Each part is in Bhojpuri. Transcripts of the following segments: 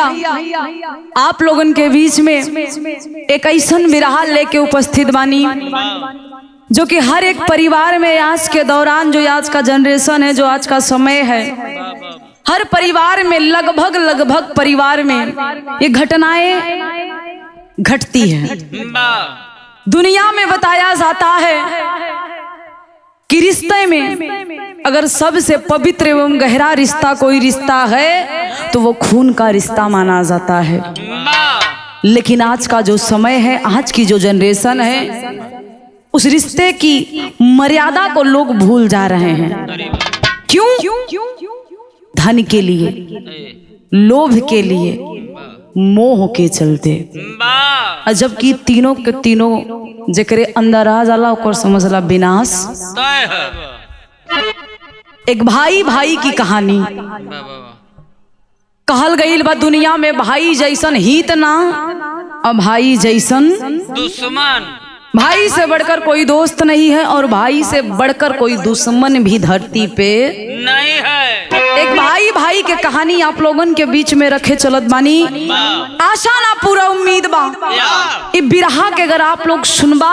भैया आप लोगन के बीच में एक ऐसन बिरहा लेके उपस्थित बानी जो कि हर एक परिवार में आज के दौरान, जो आज का जनरेशन है, जो आज का समय है, हर परिवार में लगभग परिवार में ये घटनाएं घटती है। दुनिया में बताया जाता है कि रिश्ते में अगर सबसे पवित्र एवं गहरा रिश्ता कोई रिश्ता है तो वो खून का रिश्ता माना जाता है। लेकिन आज का जो समय है, आज की जो जनरेशन है, उस रिश्ते की मर्यादा को लोग भूल जा रहे हैं। क्यों? धन के लिए, लोभ के लिए, मोह के चलते। जबकि तीनों के तीनों जेकरे अंदर आ जाला ओकर समझला विनाश। एक भाई की कहानी कहल गईल बा दुनिया में, भाई जैसन हित ना और भाई जैसन दुश्मन। भाई से बढ़कर कोई दोस्त नहीं है और भाई से बढ़कर कोई दुश्मन भी धरती पे नहीं है। एक भाई के कहानी आप लोगन के बीच में रखे चलत बानी। आशा ना पूरा उम्मीद बा ये बिरहा के अगर आप लोग सुनबा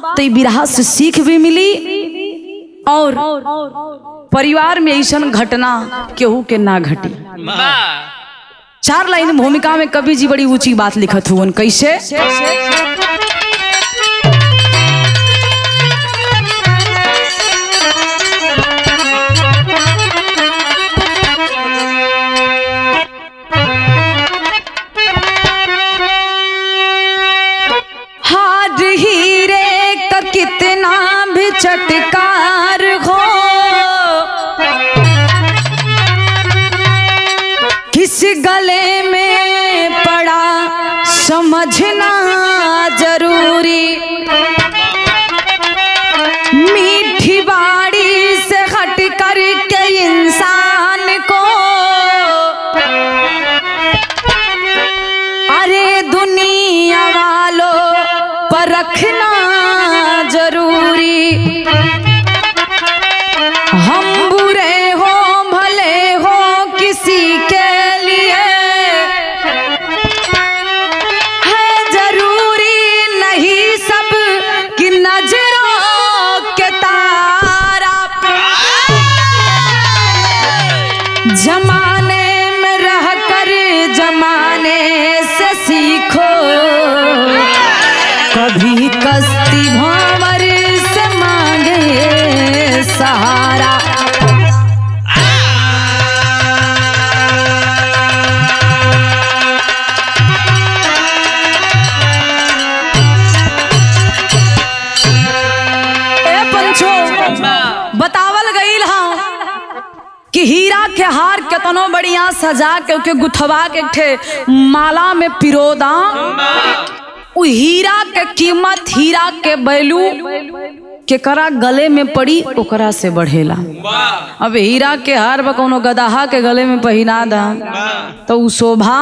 तो ये बिरहा से सीख भी मिली और परिवार में ऐसा घटना केहू के ना घटी। 4 लाइन भूमिका में कवि जी बड़ी ऊंची बात लिखत हुवन। कैसे? कितना भी चटकार हो, किस गले में पड़ा समझना जरूरी। मीठी बाड़ी से हट कर के इंसान को अरे दुनिया वालों पर रखना जरूरी। हम बुरे हो भले हो किसी के लिए है जरूरी नहीं सब कि नजरों के तारा। जमाने में रहकर जमाने से सीखो, कभी कश्ती भंवर से मांगे सहारा। ए पंचो बतावल गईल हाँ कि हीरा के हार केतनो बढ़िया सजा के गुथवा के ठे माला में पिरोदा, उ हीरा के कीमत, हीरा के वैल्यू केकरा गले में पड़ी ओकरा से बढ़ेला। अब हीरा के हार बा कोनो गदहा के गले में पहिना दा तो उ शोभा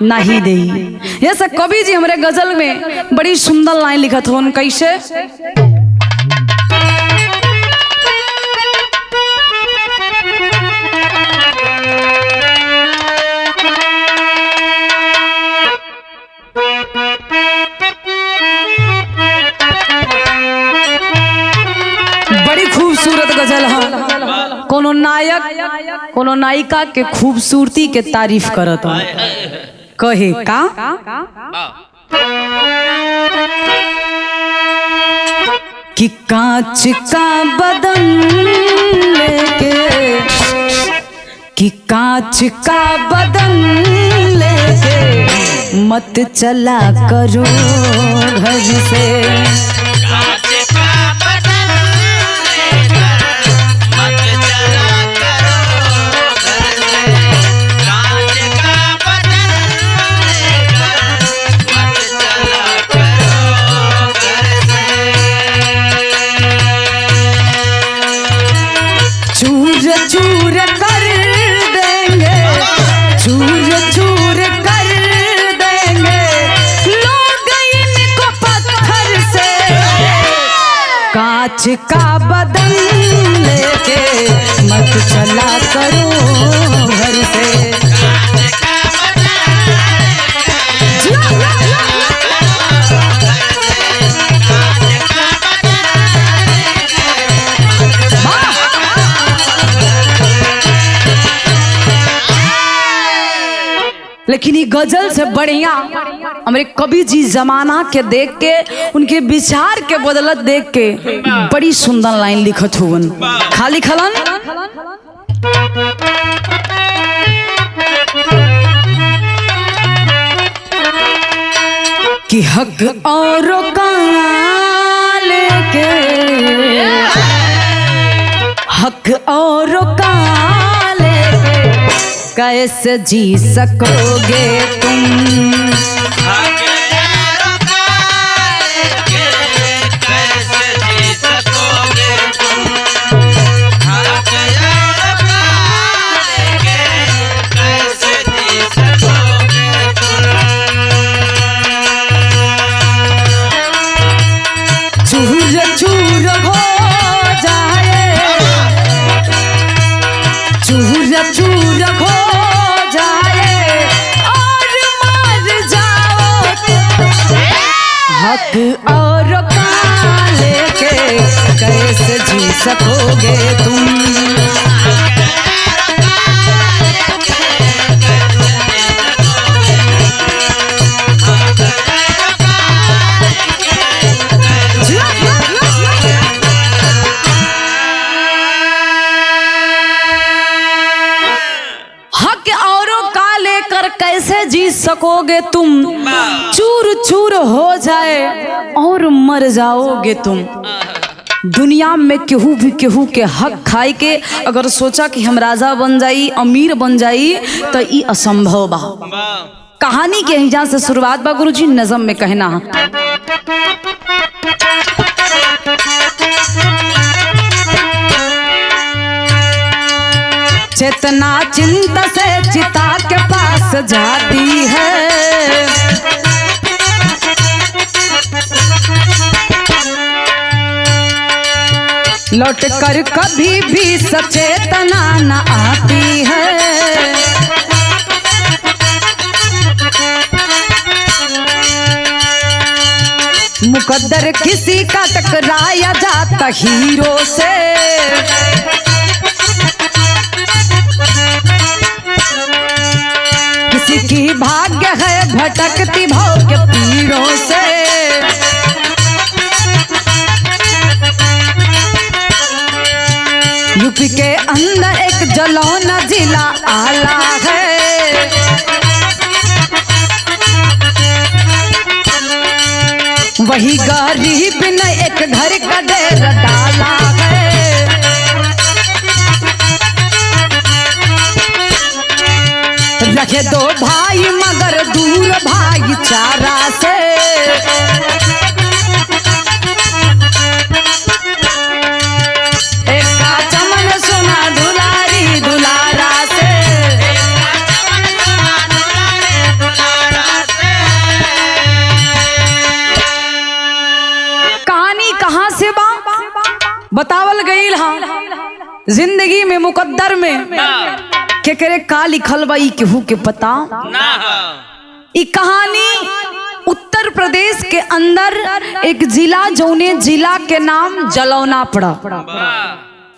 नहीं दे। ये सब कवि जी हमरे गजल में बड़ी सुंदर लाइन लिखत होन। कैसे? खूबसूरत गजल है। कोनो नायक कोनो नायिका के खूबसूरती के तारीफ करत है। कहे का कि कांच का बदन लेके, कि कांच का बदन लेके मत चला करो घर से। चूर कर देंगे, चूर चूर कर देंगे लोग इनको पत्थर से। कांच का बदन लेके मत चला करो घर से। लेकिन ये गजल से बढ़िया हमारे कवि जी जमाना के देख के उनके विचार के बदलत देख के बड़ी सुंदर लाइन लिखत हुवन। खाली खलन कि हक और काल के हक और काल के कैसे जी सकोगे तुम। चूर चूर हो जाए चूर चूर हो जाए और मर जाओ हक और काल के कैसे जी सकोगे तुम। कैसे जी सकोगे तुम, चूर चूर हो जाए और मर जाओगे तुम। दुनिया में केहू भी केहू के हक खाए के अगर सोचा कि हम राजा बन जाई अमीर बन जाई तो ये असंभव बा। कहानी के हिजा से शुरुआत बा गुरुजी, नज़म में कहना चेतना चिंता से चिता के पास जाती है, लौट कर कभी भी सचेतना न आती है। मुकद्दर किसी का टकराया जाता हीरो से, किसी की भाग्य है भटकती भाव के पीड़ों से। यूपी के अंदर एक जलौना जिला आला है, वही गरीब ने एक घर का डेरा डाला है। रखे दो भाई मगर दूर भाईचारा से, एक का चमन सुना दुलारी दुलारा से। कहानी कहाँ से बा बतावल गईल हा। जिंदगी में मुकद्दर में के करे का लिखल बा ई केहू के पता ना। ई कहानी उत्तर प्रदेश के अंदर एक जिला जौने जिला के नाम जलौना पड़ा।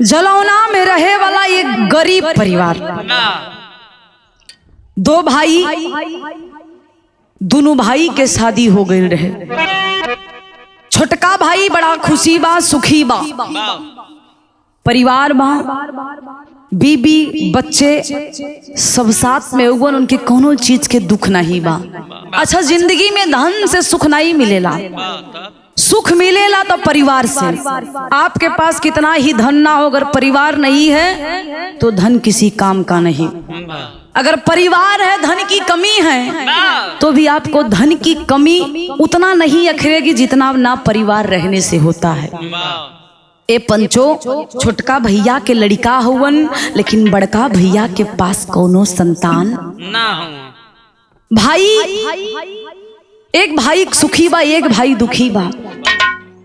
जलौना में रहे वाला एक गरीब परिवार, दो भाई, दोनों भाई के शादी हो गई रहे। छोटका भाई बड़ा खुशी बा सुखी बा, परिवार बा, बीबी बच्चे सब साथ में उगन, उनके कोनो चीज के दुख नहीं बा। अच्छा जिंदगी में धन से सुख नहीं मिलेला, सुख मिलेला तो परिवार से। आपके पास कितना ही धन ना हो, अगर परिवार नहीं है तो धन किसी काम का नहीं। अगर परिवार है धन की कमी है तो भी आपको धन की कमी उतना नहीं अखरेगी जितना ना परिवार रहने से होता है। ए पंचो छोटका भैया के लड़का हुवन, लेकिन बड़का भैया के पास कोनो संतान ना हो। भाई एक भाई सुखी बा, एक भाई दुखी बा।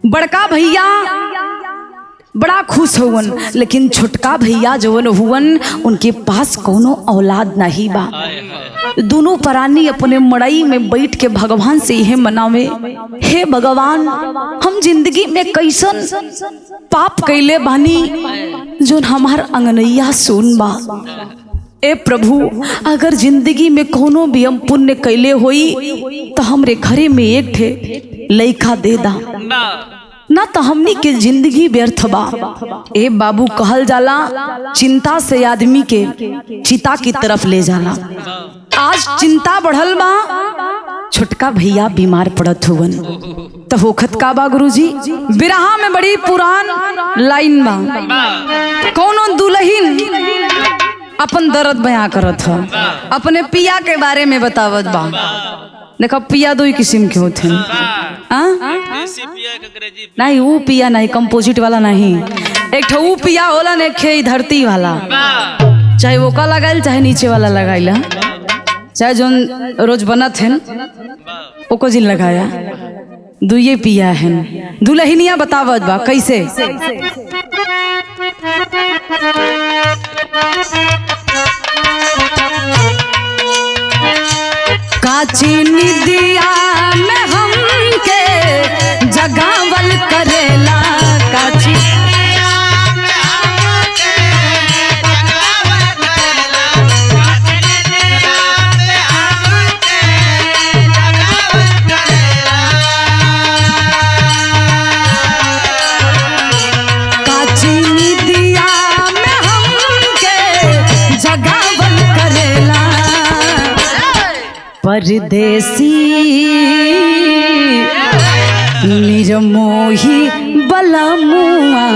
बड़का भैया बड़ा खुश हुवन, लेकिन छोटका भैया जवन हुवन उनके पास कोनो औलाद नहीं बा। दोनों प्राणी अपने मड़ई में बैठ के भगवान से यह मनावे, हे भगवान हम जिंदगी में कैसन पाप कैले बानी जो हमार अंगनैया सुन बा। ए प्रभु, अगर जिंदगी में कोनो भी हम पुण्य कैले होई तो हमरे घरे में एक ठे लइका दे दा, ना तो हमनी के जिंदगी व्यर्थ बा। ए बाबू, कहल जाला चिंता से आदमी के चिता की तरफ ले जाला। आज चिंता बढ़ल बा, छोटका भैया बीमार पड़त हुवन तो होखत का बा गुरुजी, बिरहा में बड़ी पुरान लाइन बा। कौनो दुल्हन अपन दर्द बयां करत ह, अपने पिया के बारे में बतावत बा। देखो पिया दो किस्म के होते हैं, नहीं वो पिया नहीं, कंपोजिट वाला नहीं, एक ठो वो पिया होला ने खे धरती वाला, चाहे वो का लगाइल चाहे नीचे वाला लगाइल, चाहे जो रोज बनत है ओको जिन लगाया, दुए पिया है। दुल्हनिया बतावत बा कैसे, काची निदिया में हमके जगावल करेला, काची परदेसी निर्मोही बलमुआ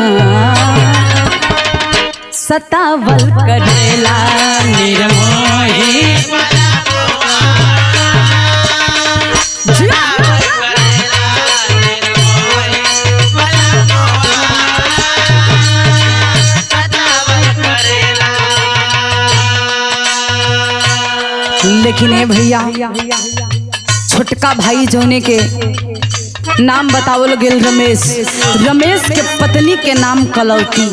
सतावल करेला, निर्मोही लेकिन ए भैया, छोटका भाई जोने के नाम बतावल गेल रमेश, रमेश के पत्नी के नाम कलौती,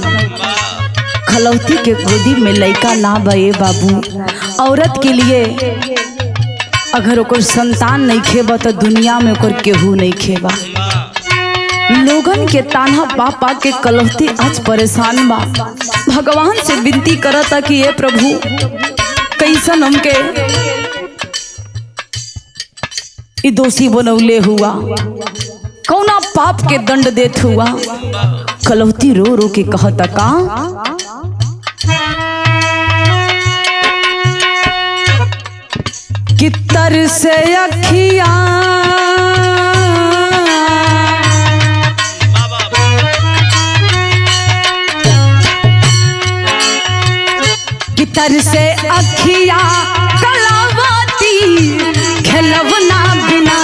खलौती के गोदी में लइका ना बे बाबू। औरत के लिए अगर ओकर संतान नहीं खेबा तो दुनिया में ओकर केहू नहीं खेबा। लोगन के ताना पा पा के कलौती आज परेशान बा, भगवान से विनती करता कि ये प्रभु कैसन हमके ई दोषी बनौले हुआ, कौना पाप के दंड देत हुआ। कलौती रो रो के कहता का, कितर से अखिया कितर से अखिया कलावती खेलवना बिना,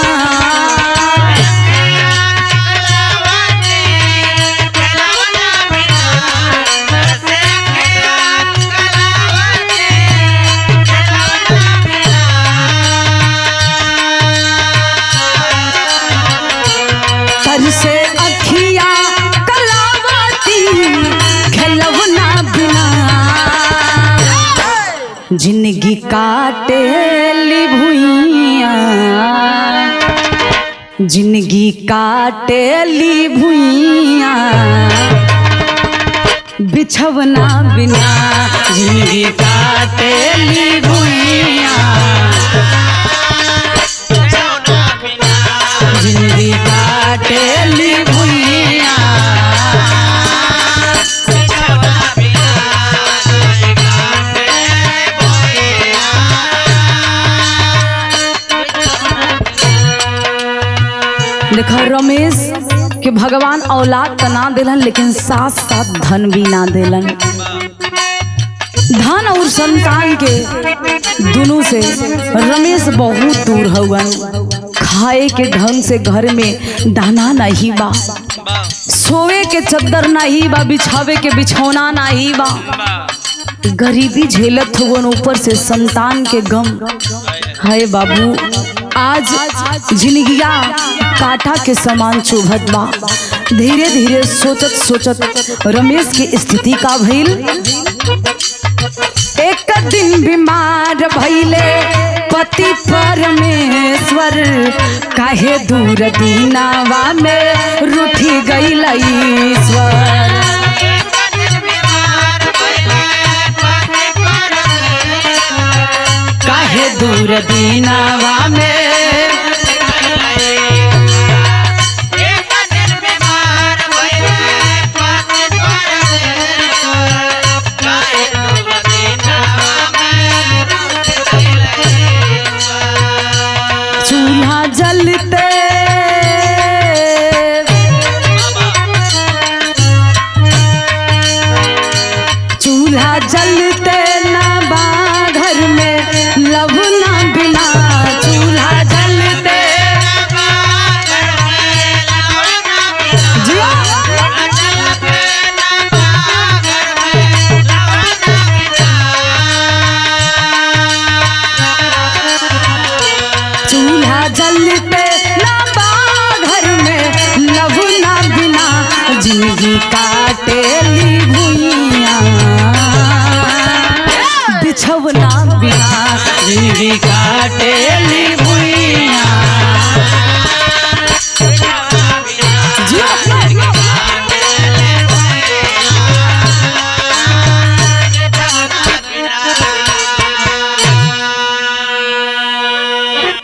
तर से अखिया कलावती खेलवना बिना, जिंदगी काटेली भुइया, जिंदगी काटेली भुइया बिछवना बिना, जिंदगी काटेली भुइया, जिंदगी काटेली भुइया। देखो रमेश के भगवान औलाद तो ना दिलन, लेकिन साथ साथ धन भी ना दिलन। धन और संतान के दोनों से रमेश बहुत दूर हुआ। खाए के ढंग से घर में दाना नहीं बा, सोए के चद्दर नहीं बा, बिछावे के बिछौना नहीं बा, गरीबी झेलत हुवन, ऊपर से संतान के गम। हाय बाबू, आज जिंदगिया कांटा के समान चुभत बा। धीरे धीरे सोचत सोचत रमेश की स्थिति का भइल। एक दिन बीमार भइले पति परमेश्वर, काहे दूर दीनावा में रूठी गइल ईश्वर। दूर दीनावा में। चूल्हा जलते चूल्हा जलते ना बा घर में लहू ना बिना। चूल्हा जलते चूल्हा जलते ना बा घर में लहू ना बिना। जिंदगी काटेली भुइयां बिछवना बिना। जिंदगी काटेली भुइयां।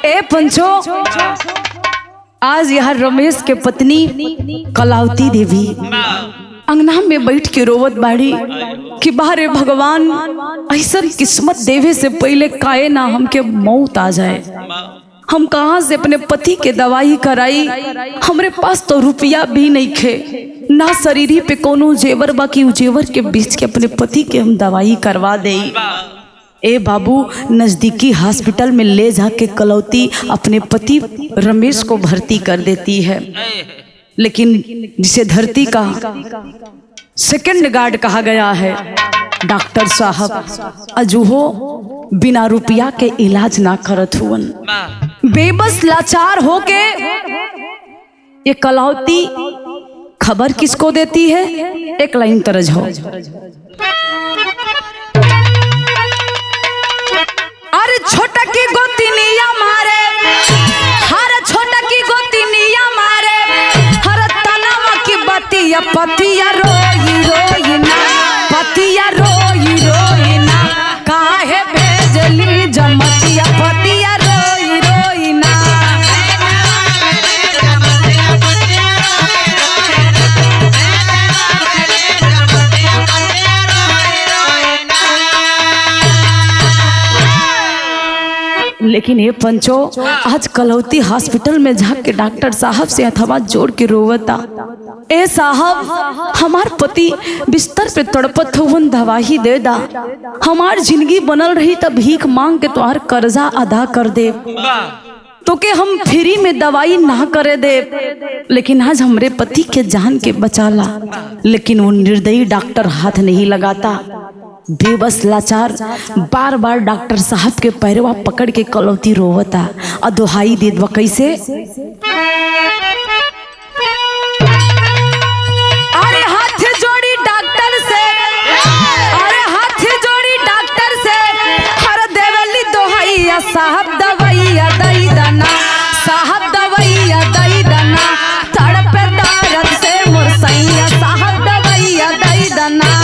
ए पंचो, आज यहाँ रमेश के पत्नी कलावती देवी अंगना में बैठ के रोवत बाड़ी कि बाहरे भगवान ऐसा किस्मत देवे से पहले काहे ना हमके मौत आ जाए। हम कहाँ से अपने पति के दवाई कराई। हमरे पास तो रुपया भी नहीं खे, ना शरीरी पे कोनो जेवर बाकी जेवर के बीच के अपने पति के हम दवाई करवा दे। ए बाबू, नजदीकी हॉस्पिटल में ले जाके कलौती अपने पति रमेश को भर्ती कर देती है। लेकिन जिसे धरती का सेकंड गार्ड कहा गया है, डॉक्टर साहब अजूहो बिना रुपया के इलाज ना करत हुवन। बेबस लाचार होके ये कलौती खबर किसको देती है? एक लाइन तरज हो। अरे छोटा की गोतिनिया मारे, हर छोटा की गोतिनिया मारे, हर तनावा की बतिया पतिया रोई रोई ना, पतिया रोई रोई ना, काहे भेजली जमतिया पतिया रोई रोई ना। लेकिन ये पंचो, आज कलौती हॉस्पिटल में जाके डॉक्टर साहब से हथवा जोड़ के रोवता, ए साहब हमार पति बिस्तर पे तड़पत हुवन, दवाई दे दा। हमार जिंदगी बनल रही तब भीख मांग के तुम्हार कर्जा अदा कर दे, तो के हम फ्री में दवाई ना करे दे। लेकिन आज हमरे पति के जान के बचाला, लेकिन वो निर्दयी डॉक्टर हाथ नहीं लगाता। बेबस लाचार बार बार डॉक्टर साहब के पैरवा पकड़ के कलौती रोवता और दुहाई दे दवा कैसे? अरे हाथ जोड़ी डॉक्टर से, अरे हाथ जोड़ी डॉक्टर से, हर देवली दोहैया साहब दवैया दई दना, साहब दवैया दई दना, तड़पे दर्द से मुरसैया साहब दवैया दई दना।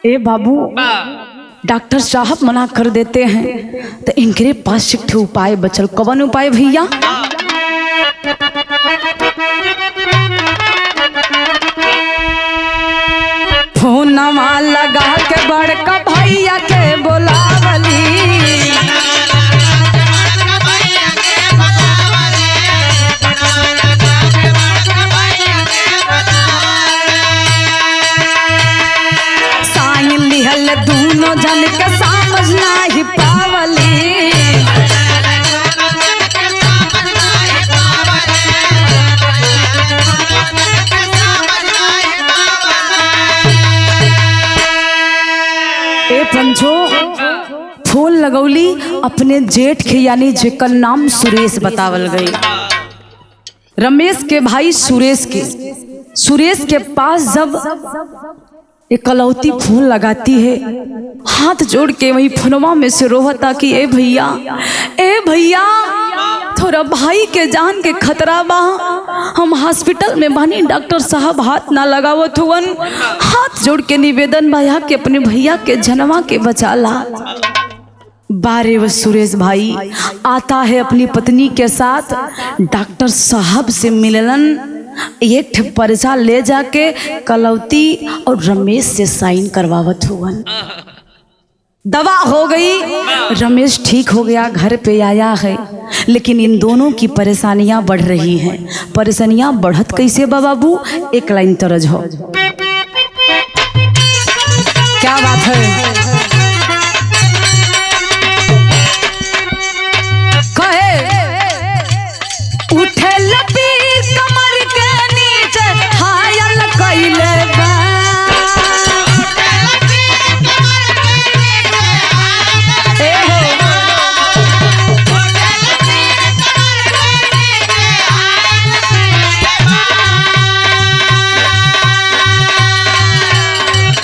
ए बाबू, डॉक्टर साहब मना कर देते हैं तो इनके पास एक उपाय बचल। कौन उपाय भैया? फोनवा लगा के बड़का भैया के बोलावली, दोनों जन के समझ नहीं पावली। ए पंचो, फोन लगौली अपने जेठ के, यानी जेकर नाम सुरेश बतावल गई। रमेश के भाई सुरेश के पास जब इकलौती फूल लगाती है, हाथ जोड़ के वही फुनवा में से रोहता कि ए भैया थोड़ा भाई के जान के खतरा बा, हम हॉस्पिटल में बानी, डॉक्टर साहब हाथ ना लगावत हुवन, हाथ जोड़ के निवेदन भाया कि अपने भैया के जनवा के बचाला। 12 वर्ष सुरेश भाई आता है अपनी पत्नी के साथ, डॉक्टर साहब से मिलन, एक पर्चा ले जाके कलौती और रमेश से साइन करवावत हुवन। दवा हो गई, रमेश ठीक हो गया, घर पे आया है, लेकिन इन दोनों की परेशानियां बढ़ रही हैं। परेशानियां बढ़त कैसे बाबू, एक लाइन तरज हो, क्या बात है। उठे लपीर कमर के नीचे हायल कइले बा,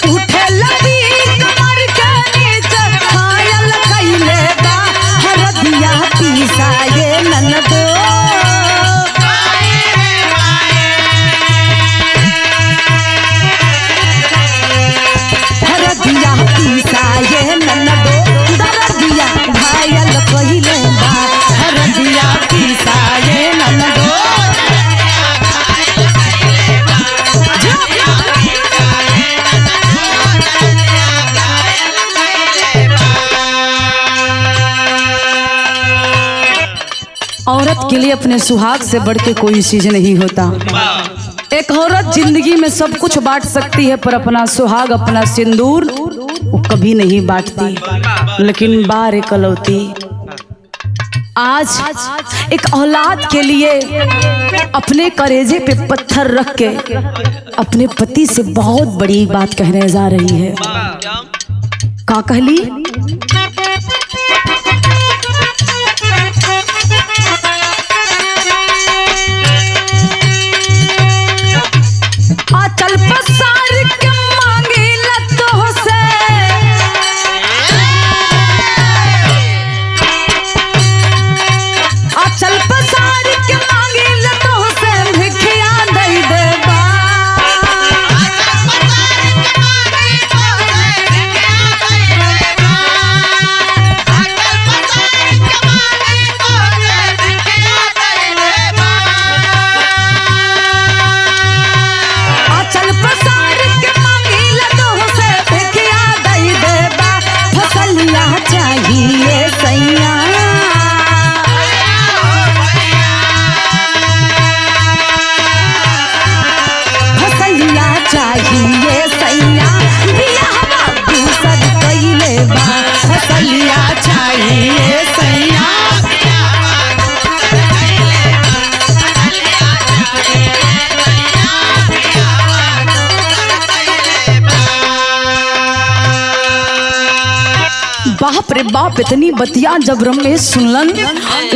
उठे लपीर कमर के नीचे हायल कइले बा, हरदिया पीसा ये ननदो, औरत के लिए अपने सुहाग से बढ़ के कोई चीज नहीं होता। एक औरत जिंदगी में सब कुछ बांट सकती है, पर अपना सुहाग, अपना सिंदूर वो कभी नहीं बांटती। लेकिन बार कलौती आज एक औलाद के लिए अपने करेजे पे पत्थर रख के अपने पति से बहुत बड़ी बात कहने जा रही है। का कहली, चल पसार के मांगी लतों से, चल पसार के मांगी लतों से भिखिया दई देबा, बाप रे बाप, इतनी बतिया जब रमेश सुनलन,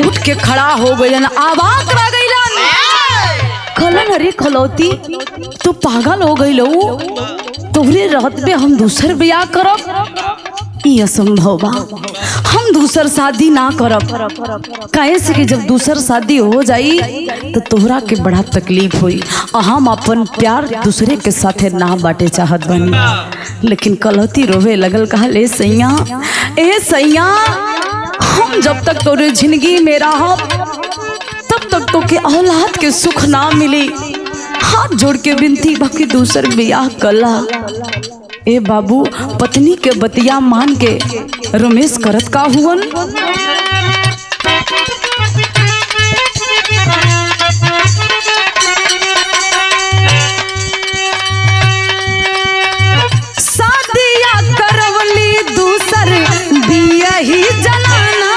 उठ के खड़ा हो गइलन, आवाज आ गइलन, कहलन अरे खलौती तू पागल हो गइल, तोहरे रहत पे हम दूसर ब्याह करब, ये असंभव बा, हम दूसर शादी ना करब। काहे से कि जब दूसर शादी हो जाई तो तोहरा के बड़ा तकलीफ हुई, हम अपन प्यार दूसरे के साथे ना बांटे चाहत बनी। लेकिन कलौती रोवे लगल, कहल ए सैया हम जब तक तोरे जिंदगी में रहब तब तक तो के औलाद के सुख ना मिली, हाथ जोड़ के विनती बाकी दूसर ब्याह कला। ए बाबू, पत्नी के बतिया मान के रमेश करत का हुवन, शादिया करवली दूसर बिया ही जलाना,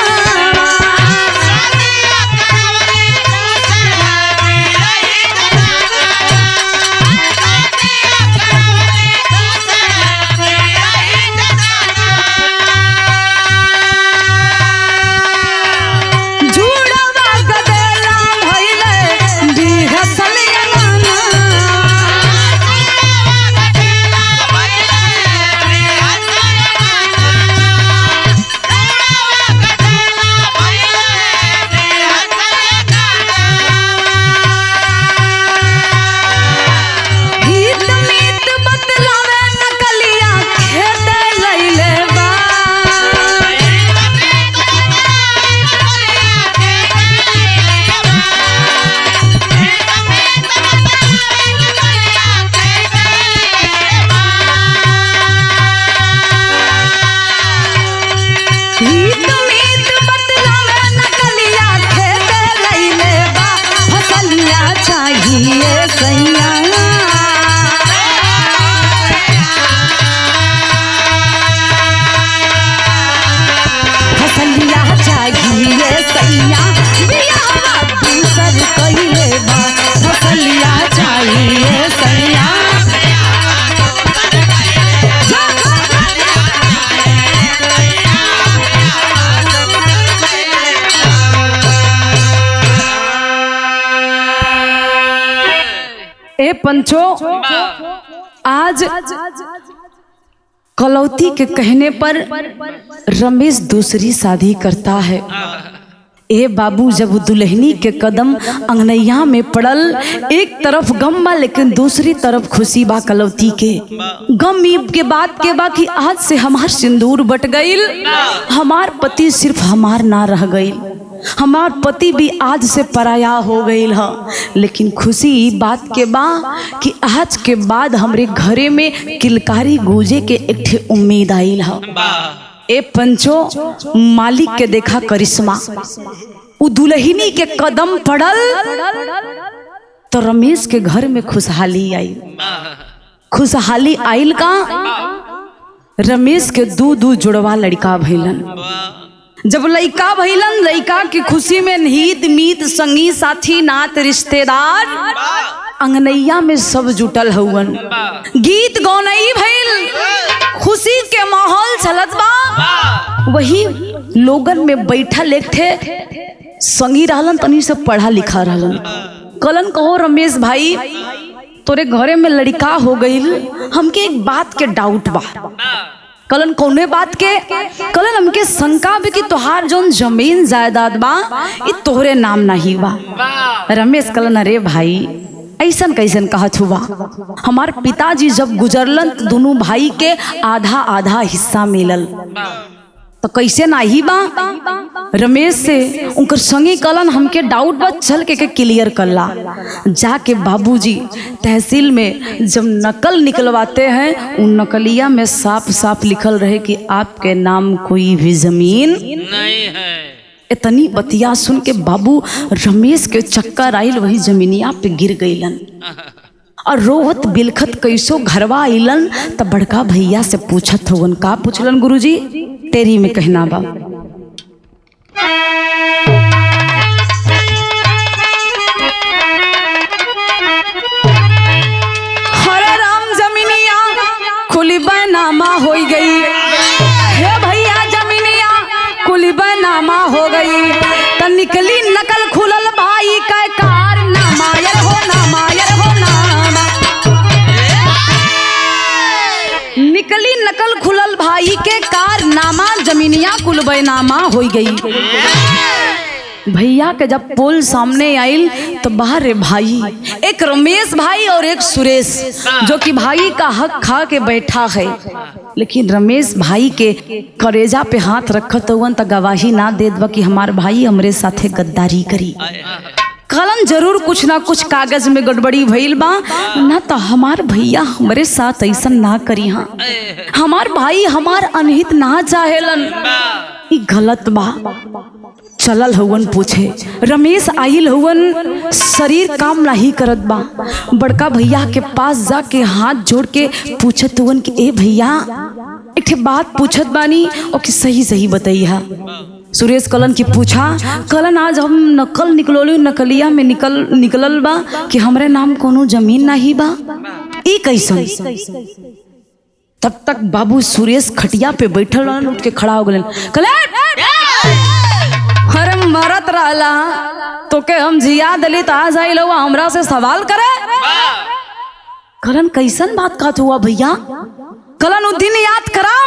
पंचो, आज कलौती के कहने पर रमेश दूसरी शादी करता है। ए बाबू, जब दुल्हनी के कदम अंगनैया में पड़ल, एक तरफ गम बा लेकिन दूसरी तरफ खुशी बा कलौती के। गम के बात के बा कि आज से हमार सिंदूर बट गईल, हमार पति सिर्फ हमार ना रह गईल, हमार पति भी आज से पराया हो गईल है। लेकिन खुशी बात के बा कि आज के बाद हमरे घरे में किलकारी गूंजे के एक ठे उम्मीद आईल है। ए पंचो, मालिक के देखा करिश्मा, उ दुल्हनी के कदम पड़ल तो रमेश के घर में खुशहाली आई। खुशहाली आइल का, रमेश के दू जुड़वा लड़का भइलन। जब लड़का भइलन, लड़का की खुशी में हित मीत संगी साथी नात रिश्तेदार अंगनैया में सब जुटल हुवन। गीत गौनई भइल, खुशी के माहौल चलत बा। वही लोगन में बैठल एक थे संगी रहलन, तनी से पढ़ा लिखा रहलन। कलन कहो रमेश भाई, तोरे घरे में लड़का हो गईल, हमके एक बात के डाउट बा। कलन कौने बात के? कलन हमके शंका भी कि तोहार जोन जमीन जायदाद बा ये तोहरे नाम नहीं बा। रमेश कलन, अरे भाई ऐसन कैसन कहत हुआ, हमार पिताजी जब गुजरलन तो दोनों भाई के आधा आधा हिस्सा मिलल, तो कैसे नाही बा। रमेश से उनकर संगी कलन हमके डाउट बा, चल के क्लियर करला। जाके बाबूजी तहसील में जब नकल निकलवाते हैं, उन नकलिया में साफ साफ लिखल रहे कि आपके नाम कोई भी जमीन नहीं है। इतनी बतिया सुन के बाबू रमेश के चक्कर आइल, वही जमीनिया पे गिर गईलन और रोहत बिलखत कैसो घरवा आइलन। तब बड़का भैया से पूछत होवन, का पूछलन गुरुजी? तेरी में कहना बा। हरे राम, जमीनिया खुली बनामा हो गई। हे भैया, जमीनिया खुली बनामा हो गई। तो निकली नकल खुलल भाई का कारनामा, यर हो नामा, यर हो नामा। निकली नकल खुलल भाई के कारनामा, जमीनिया कुल बैनामा हो गई। भैया के जब पोल सामने आइल तो बाहर रे भाई, एक रमेश भाई और एक सुरेश, जो कि भाई का हक खा के बैठा है। लेकिन रमेश भाई के करेजा पे हाथ रखत हुवन तो गवाही ना दे दवा कि हमार भाई हमरे साथे गद्दारी करी। कलन जरूर कुछ ना कुछ कागज में गड़बड़ी भइल बा, ना तो हमार भैया हमरे साथ ऐसा ना करी। हाँ, हमार भाई हमार अनहित ना चाहेलन, ई गलत बा। चलल हुवन पूछे, रमेश आइल हुवन, शरीर काम नहीं करत बा। बड़का भैया के पास जाके हाथ जोड़ के पूछत हुवन कि ए भैया, एक ठे बात पूछत बानी और कि सही सही बताइया। सुरेश कलन की पूछा, कलन आज हम नकल निकलोली, नकलिया में निकलल बा कि हमरे नाम कोनो जमीन नहीं बा, ई कैसन? तब तक बाबू सुरेश खटिया पे बैठल रहन, उठ के खड़ा हो गए। अरे मरत रहला तो के हम जिया दली तो आज आई लवा हमरा से सवाल करे। कलन कैसन बात कहत हुआ भैया? कलन उ दिन याद करा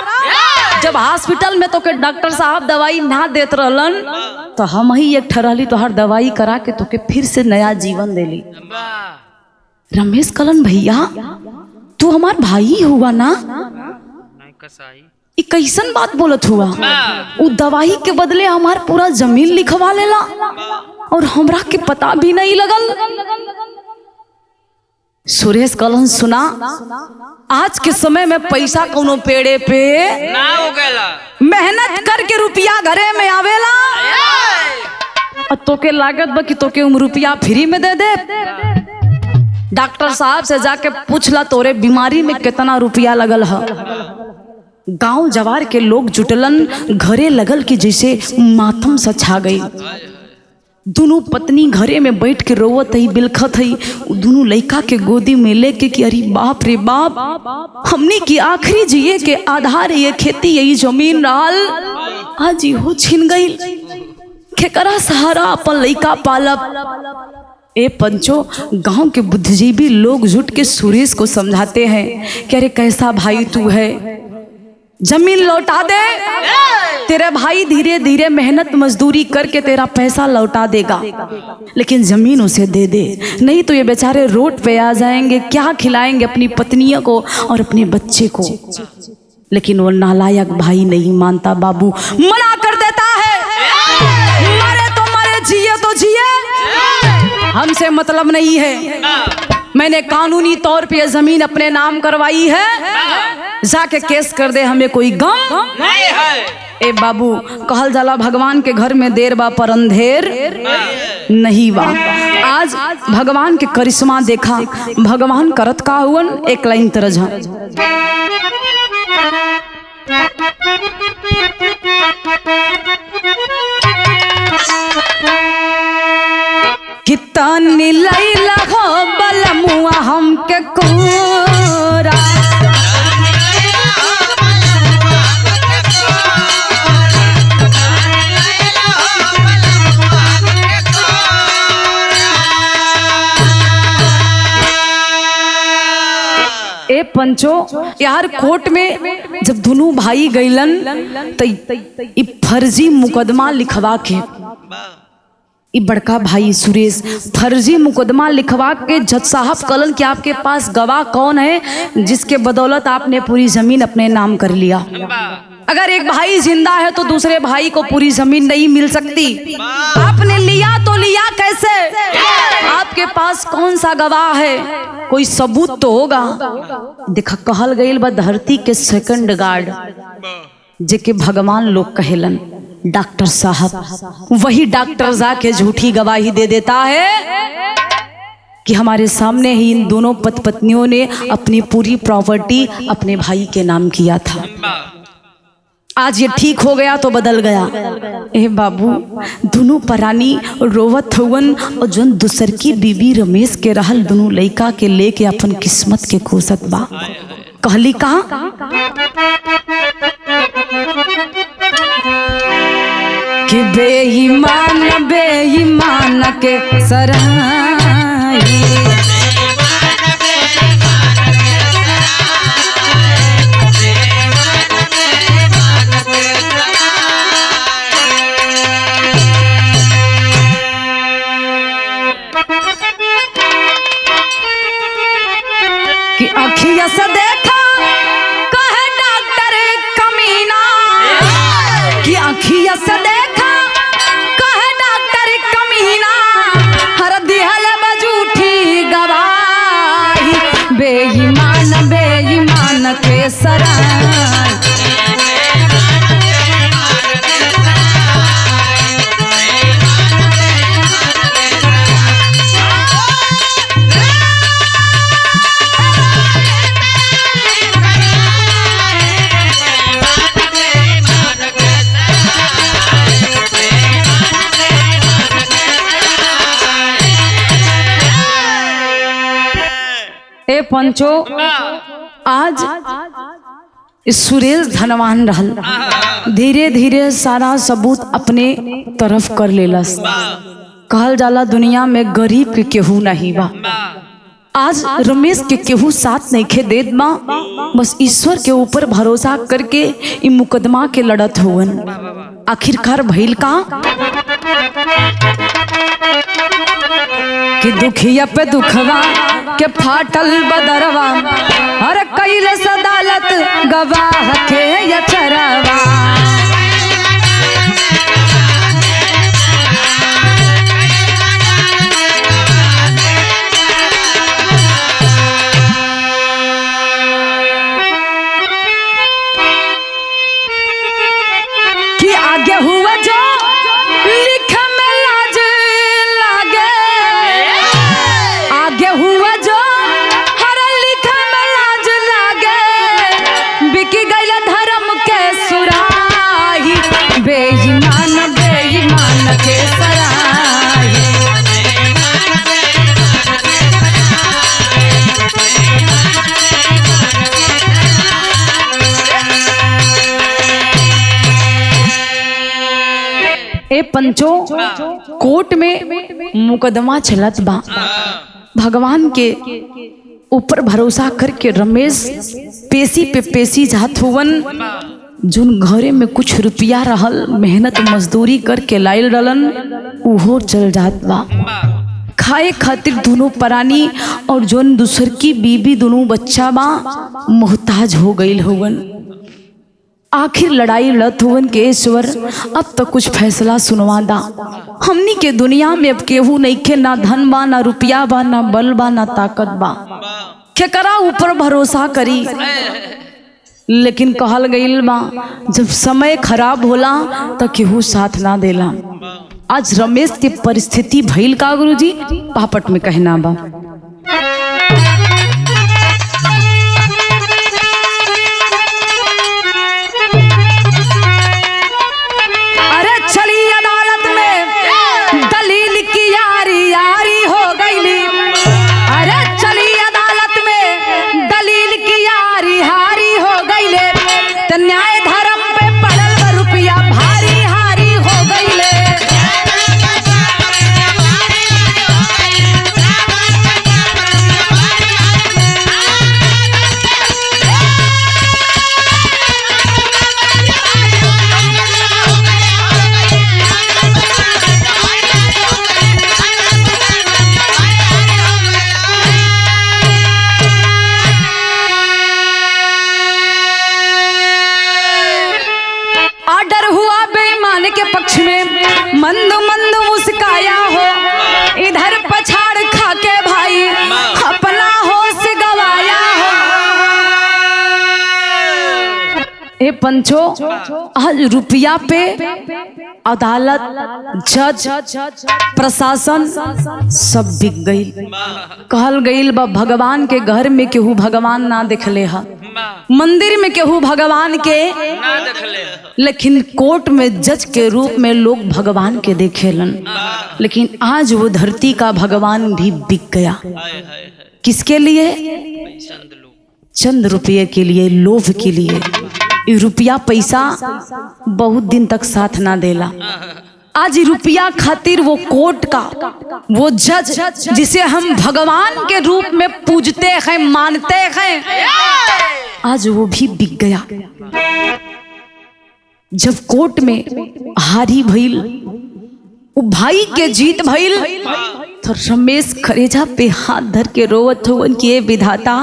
जब हॉस्पिटल में तो के डॉक्टर साहब दवाई ना देत रहलन, तो हम ही एक ठहरली तो हर दवाई करा के तो के फिर से नया जीवन देली। रमेश कलन, भैया तू हमार भाई हुआ ना? ई कैसन बात बोलत हुआ? उ दवाई के बदले हमार पूरा जमीन लिखवा लेला और हमरा के पता भी नहीं लगल। सुरेश कलन, सुना, आज के समय में पैसा कोनो पेड़े पे ना उगेला, मेहनत करके रुपया घरे में आवेला और तोके लागत बा कि तोके रुपया फ्री में दे दे। डॉक्टर साहब से जाके पूछला तोरे बीमारी में कितना रुपया लगल है। गांव जवार के लोग जुटलन, घरे लगल कि जैसे मातम सा छा गई। दोनों पत्नी घरे में बैठ के रोवत है, बिलखत है। दोनों लड़का के गोदी में लेके कि अरे बाप रे बाप, हमने की आखिरी जिए के आधार ये खेती यही जमीन रहल, आज हो छिन गई। केकरा सहारा अपन लड़का पालब? ए पंचो, गांव के बुद्धिजीवी लोग जुट के सुरेश को समझाते हैं कि अरे कैसा भाई तू है, जमीन लौटा दे, तेरा भाई धीरे धीरे मेहनत मजदूरी करके तेरा पैसा लौटा देगा, लेकिन जमीन उसे दे दे, नहीं तो ये बेचारे रोड पे आ जाएंगे, क्या खिलाएंगे अपनी पत्नियों को और अपने बच्चे को। लेकिन वो नालायक भाई नहीं मानता, बाबू मना कर देता है, मरे तो मरे, जिए तो जिए, हमसे मतलब नहीं है, मैंने कानूनी तौर पे जमीन अपने नाम करवाई है, जाके केस कर दे, हमें कोई गम नहीं है। ए बाबू, कहल जाला भगवान के घर में देर बा पर अंधेर नहीं बा। आज भगवान के करिश्मा देखा, भगवान करत का हुवन, एक लाइन तरज कितनी लैला हो बलमुआ हमके कोरा, ए पंचो यार, कोर्ट में जब दोनों भाई गईलन तो फर्जी मुकदमा लिखवा के, बड़का भाई सुरेश फर्जी मुकदमा लिखवा के जज साहब कलन कि आपके पास गवाह कौन है जिसके बदौलत आपने पूरी जमीन अपने नाम कर लिया। अगर एक भाई जिंदा है तो दूसरे भाई को पूरी जमीन नहीं मिल सकती, आपने लिया तो लिया कैसे, आपके पास कौन सा गवाह है, कोई सबूत तो होगा। देखा कहल गईल बा धरती के सेकंड गार्ड जेके भगवान लोग कहेलन, डॉक्टर साहब, वही डॉक्टर जाके झूठी गवाही दे देता है कि हमारे सामने ही इन दोनों पति पत्नियों ने अपनी पूरी प्रॉपर्टी अपने भाई के नाम किया था। आज ये ठीक हो गया तो बदल गया। ए बाबू, दोनों परानी रोवत हुवन और जोन दूसर की बीबी रमेश के रहल दोनों लड़का के लेके अपन किस्मत के कोसत बा। कहली कहा कि बेईमान बेईमान के सराय, कि अखिया से देखा कहे डॉक्टर कमीना, कि अखिया से देखा कहे डॉक्टर कमीना, हर दिहल बजूठी गवाही, बेईमान बेईमान के सराय। ए पंचो, आज सुरेश धनवान रहल, धीरे धीरे सारा सबूत अपने तरफ कर लेलस। कहल जाला दुनिया में गरीब के केहू नहीं बा। आज रमेश के केहू साथ नहीं खे देत बा, बस ईश्वर के ऊपर भरोसा करके इ मुकदमा के लड़त हुवन। आखिरकार भइल का कि दुखिया पे दुखवा के फाटल बदरवा, हर कैल सदालत गवाह के यचरवा। कि आगे हुआ जो लिख में लाज लागे, आगे हुआ जो हर लिख में लाज लागे, बिकी गईल धर्म के सुरा। पंचो कोर्ट में मुकदमा चलत बा। भगवान के ऊपर भरोसा करके रमेश पेशी पे पेशी जात हुवन। जोन घरे में कुछ रुपया रहल मेहनत मजदूरी करके लाइल रहलन उहो चल जात बा। खाए खातिर दोनों प्राणी और जोन दूसर की बीबी दोनों बच्चा बा मोहताज हो गईल हुवन। आखिर लड़ाई लड़त हुवन के ईश्वर अब तक कुछ फैसला सुनवा दा। हमनी के दुनिया में अब केहू नहीं खे, ना धन बा ना रुपया बा ना बल बा ना ताकत बा, केकरा ऊपर भरोसा करी। लेकिन कहल गईल बा जब समय खराब होला तो केहू साथ ना देला। आज रमेश की परिस्थिति भइल का गुरुजी पापट में कहना बा। अरे चली अदालत में दलील की यारी यारी हो गईली। अरे चली अदालत में दलील की यारी हारी हो गईले। तो न्याय धर्म पे पड़ल रुपया भारी हारी हो गईले। पक्ष में मंद मंद मुस्काया हो, इधर पछाड़ खा के भाई अपना होश गवाया हो। ए पंचो आज रुपया पे अदालत जज प्रशासन सब बिक गई। कहल गईल बा भगवान के घर में केहू भगवान ना देखले हा, मंदिर में केहू भगवान के ना देखले, लेकिन कोर्ट में जज के रूप में लोग भगवान के देखेलन। लेकिन आज वो धरती का भगवान भी बिक गया। किसके लिए? चंद रुपये के लिए, लोभ के लिए। रुपया पैसा बहुत दिन तक साथ ना देला। आज रुपया खातिर वो कोर्ट का वो जज जिसे हम भगवान के रूप में पूजते हैं मानते हैं, आज वो भी बिक गया। जब कोर्ट में हारी भइल, वो भाई के जीत भइल, तो रमेश करेजा पे हाथ धर के रोवत होवन कि विधाता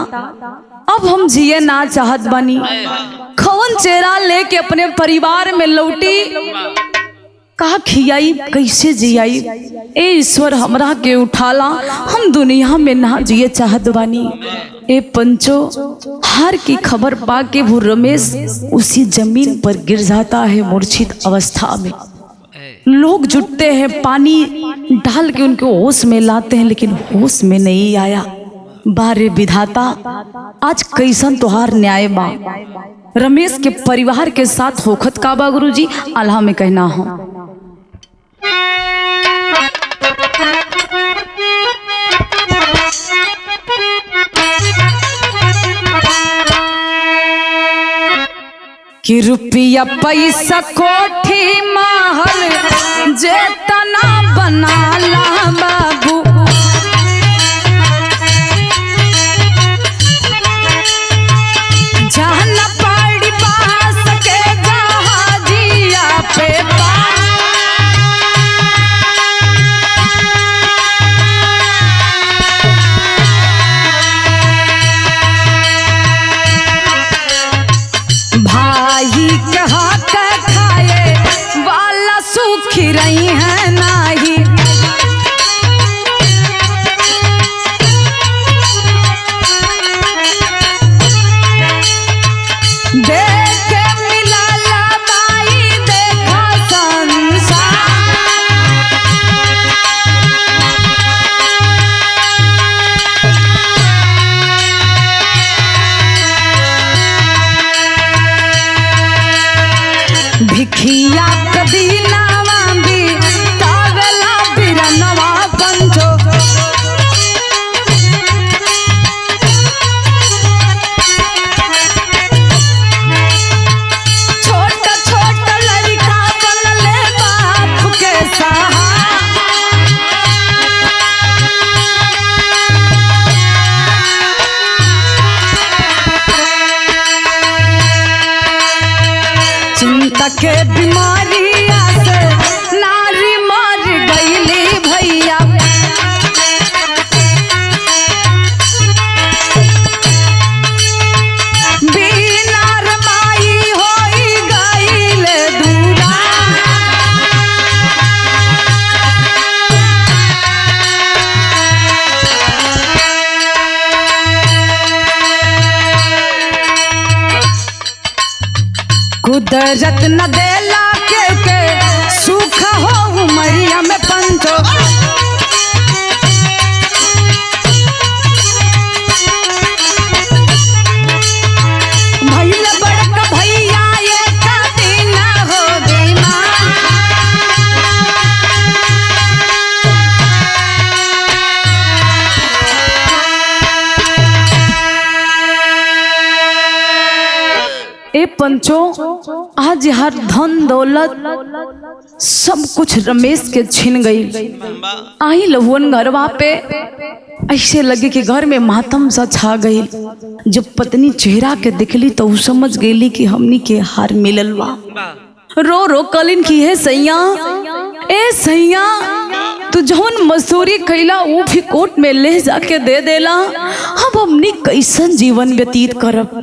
अब हम जिए ना चाहत बानी। खवन चेहरा लेके अपने परिवार में लौटी, कहा खियाई कैसे जियाई। ए ईश्वर हमरा के उठाला, हम दुनिया में ना जिए चाहत बानी। ए पंचो हार की खबर पाके वो रमेश उसी जमीन पर गिर जाता है मूर्छित अवस्था में। लोग जुटते हैं, पानी डाल के उनको होश में लाते हैं, लेकिन होश में नहीं आया। बारे विधाता आज कैसन तोहार न्याय बा। रमेश के परिवार के साथ होखत का बा गुरुजी आल्हा में कहना हो। कि रुपया पैसा कोठी महल जेतना बनाला बाबू, जहाँ न पड़ी बास के जहाजिया पे भाई कहा के खाए वाला सुखी रही है नाही। भिखिया कदी नावा भी तागला बिरनवा पंचो, छोटा छोटा लड़का बनले बाप के के बीमारिया से नारी मर गईली भैया। बिना रमाई होई गईल दूरा। कुदरत न देला के सुख हो उमरिया में पंचो। भैया बड़का भैया ये दिन हो बीमार। ए पंचो आज हर धन दौलत सब कुछ रमेश के छिन गई। आई लहुअन घरवा पे ऐसे लगे कि घर में मातम सा छा गई। जब पत्नी चेहरा के दिखली तो वो समझ गई कि हमनी के हार मिलल बा। रो रो कलिन की है सैया, ए सैया तू जौन मजदूरी कैला वो भी कोर्ट में ले जाके दे देला। अब हमनी कैसन जीवन व्यतीत करब।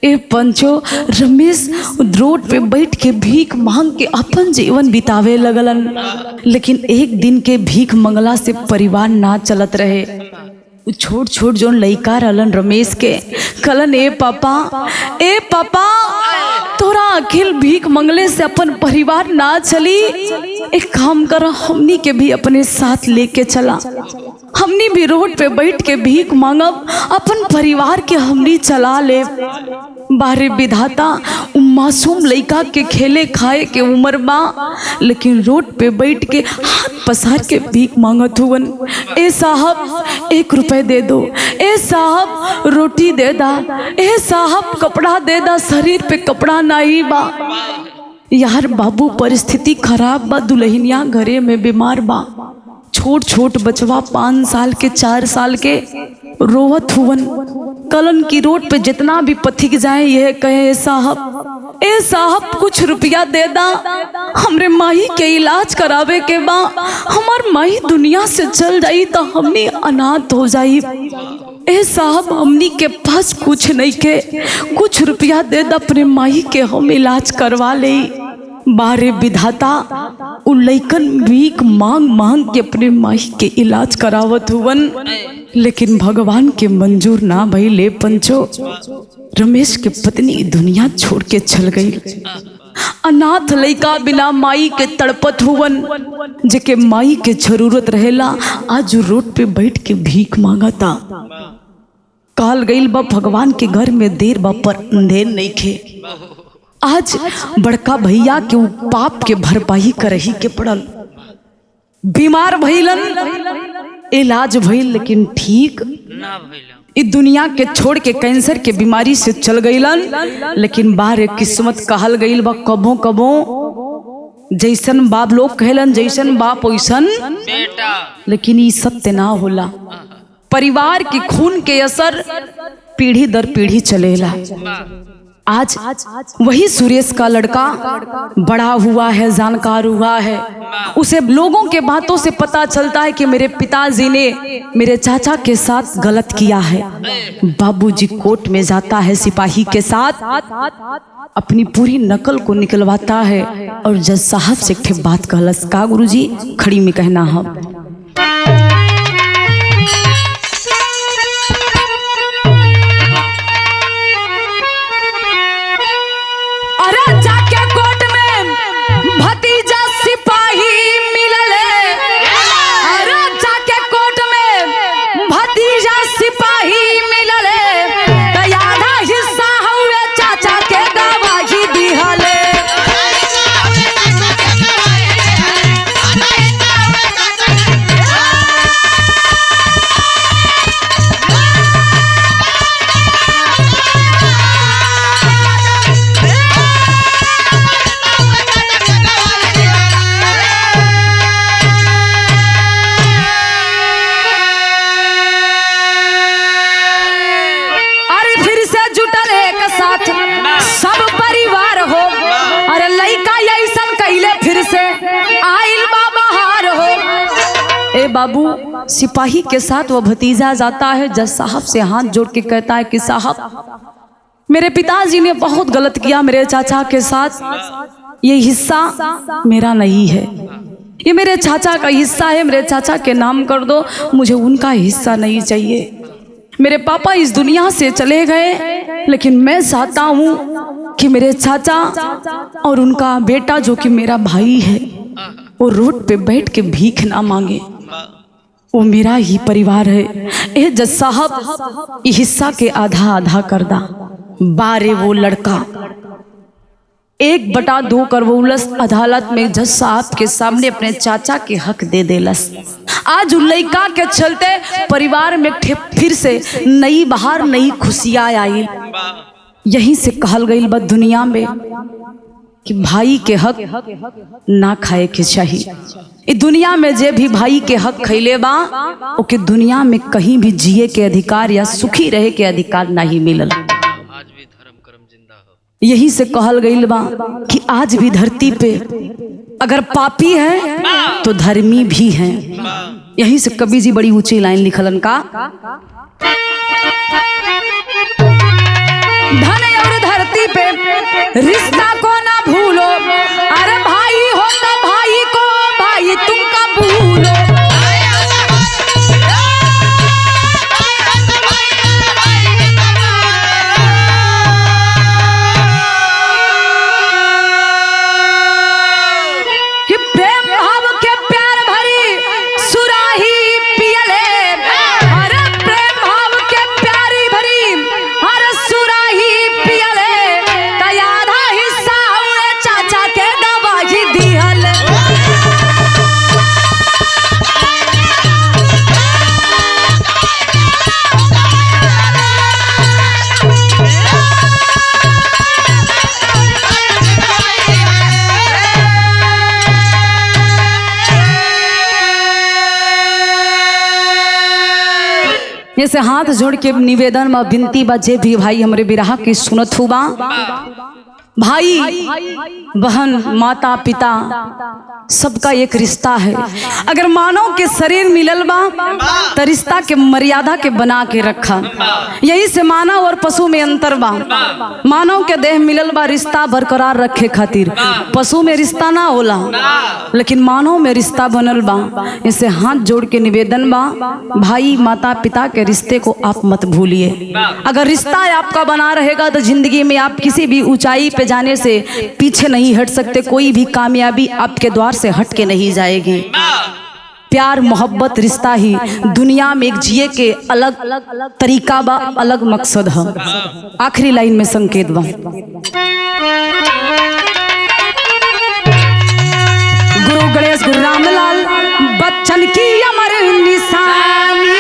ए पंचो रमेश रोड पे बैठ के भीख मांग के अपन जीवन बितावे लगलन। लेकिन एक दिन के भीख मंगला से परिवार ना चलत रहे। छोट छोट जो लइका रहलन रमेश के कलन ए पापा तोरा अखिल भीख मंगले से अपन परिवार ना चली। एक काम करो हमनी के भी अपने साथ लेके चला। हमनी भी रोड पे बैठ के भीख मांगब, अपन परिवार के हमनी चला ले। बारे विधाता मासूम लइका के खेले खाए के उम्र बा, लेकिन रोड पे बैठ के हाथ पसार के भीख मांगत हुवन। ए साहब 1 रुपए दे दो, ए साहब रोटी दे दा, ए साहब कपड़ा दे दा, शरीर पे कपड़ा नहीं बा। यार बाबू परिस्थिति खराब बा, दुल्हनिया घरे में बीमार बा। छोट छोट बचवा 5 साल के 4 साल के रोवत हुवन। कलन की रोड पे जितना भी पथिक जाए यह कहे ए साहब कुछ रुपया दे दा, हमरे माही के इलाज करावे के बा। हमार माही दुनिया से चल जाई तो हमनी अनाथ हो जाई। ए साहब हमनी के पास कुछ नहीं के, कुछ रुपया दे दा, अपने माही के हम इलाज करवा ले। बारे विधाता उन लइकन भीख मांग मांग के अपने माही के इलाज करावत हुवन। लेकिन भगवान के मंजूर ना भइले पंचो। रमेश के पत्नी दुनिया छोड़ के चल गई। अनाथ लइका बिना माई के तड़पत हुवन। जेके माई के जरूरत रहेला आज रोड पे बैठ के भीख मांगता। काल गईल बा भगवान के घर में देर बा पर अंधेर नहीं खे। आज बड़का भैया के पाप के भरपाई करही के पड़ल। बीमार भइलन, इलाज भइल लेकिन ठीक ना भइल। इस दुनिया के छोड़ के कैंसर के बीमारी से चल गईलन। लेकिन बाहर किस्मत कहल गईल बा कबो कबो जैसन बाप लोग कहलन जैसन बाप वैसन बेटा। लेकिन ये सत्य ना होला। परिवार की खून के असर पीढ़ी दर पीढ़ी चलेला। आज वही सुरेश का लड़का बड़ा हुआ है, जानकार हुआ है। उसे लोगों के बातों से पता चलता है कि मेरे पिताजी ने मेरे चाचा के साथ गलत किया है। बाबूजी कोर्ट में जाता है, सिपाही के साथ अपनी पूरी नकल को निकलवाता है और जज साहब से एक बात कहलस का गुरुजी खड़ी में कहना है। बाबू सिपाही के साथ वो भतीजा जाता है, जज साहब से हाथ जोड़ के कहता है कि साहब मेरे पिताजी ने बहुत गलत किया मेरे चाचा के साथ, ये हिस्सा मेरा नहीं है, ये मेरे चाचा का हिस्सा है, मेरे चाचा के नाम कर दो, मुझे उनका हिस्सा नहीं चाहिए। मेरे पापा इस दुनिया से चले गए, लेकिन मैं चाहता हूँ कि मेरे चाचा और उनका बेटा जो कि मेरा भाई है वो रोड पे बैठ के भीख ना मांगे, वो मेरा ही परिवार है। ए जज साहब ये हिस्सा के आधा आधा कर दा। बारे वो लड़का 1/2 करवौलस अदालत में जज साहब के सामने अपने चाचा के हक दे देलस। आज लड़का के चलते परिवार में फिर से नई बहार नई खुशियां आई। यहीं से कहल गई बा दुनिया में कि भाई के हक ना खाए के चाहिए। इस दुनिया में जे भी भाई के हक खैले बा ओके दुनिया में कहीं भी जिए के अधिकार या सुखी रहे के अधिकार नहीं मिलल। आज भी धर्म कर्म जिंदा हो। यही से कहल गई बा कि आज भी धरती पे अगर पापी है तो धर्मी भी हैं। यहीं से कवि जी बड़ी ऊंची लाइन लिखलन का, धन और धरती पे रिश्ता को ना भूलो, अरे भाई हो तो भाई को भाई तुमका भूलो। कि प्रेम भाव के प्यार भरी सुराही पियले, अरे प्रेम भाव के प्यारी भरी अरे सुराही पियले, आधा हिस्सा हुए चाचा के गवाही दिहल। जैसे हाथ जोड़ के निवेदन में विनती बा, जे भी भाई हमरे बिरहा की सुनत हुआ, भाई बहन माता पिता सबका एक रिश्ता है। अगर मानव के शरीर मिलल बा तो रिश्ता के मर्यादा के बना के रखा। यही से मानव और पशु में अंतर बा। मानव के देह मिलल बा रिश्ता बरकरार रखे खातिर, पशु में रिश्ता ना होला, लेकिन मानव में रिश्ता बनल बा। इसे हाथ जोड़ के निवेदन बा, भाई माता पिता के रिश्ते को आप मत भूलिए। अगर रिश्ता आपका बना रहेगा तो जिंदगी में आप किसी भी ऊंचाई पे जाने से पीछे नहीं हट सकते। कोई भी कामयाबी आपके द्वार से हट के नहीं जाएगी। प्यार मोहब्बत रिश्ता ही दुनिया में एक जिए के अलग तरीका बा, अलग मकसद है। आखिरी लाइन में संकेत बा, गुरु गणेश गुरु रामलाल बच्चन की अमर निशानी,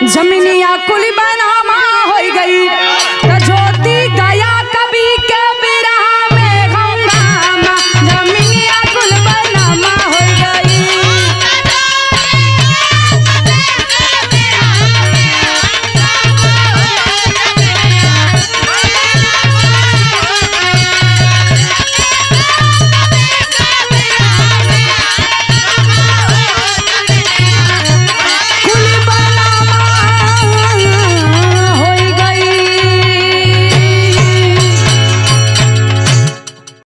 जमीनिया कुली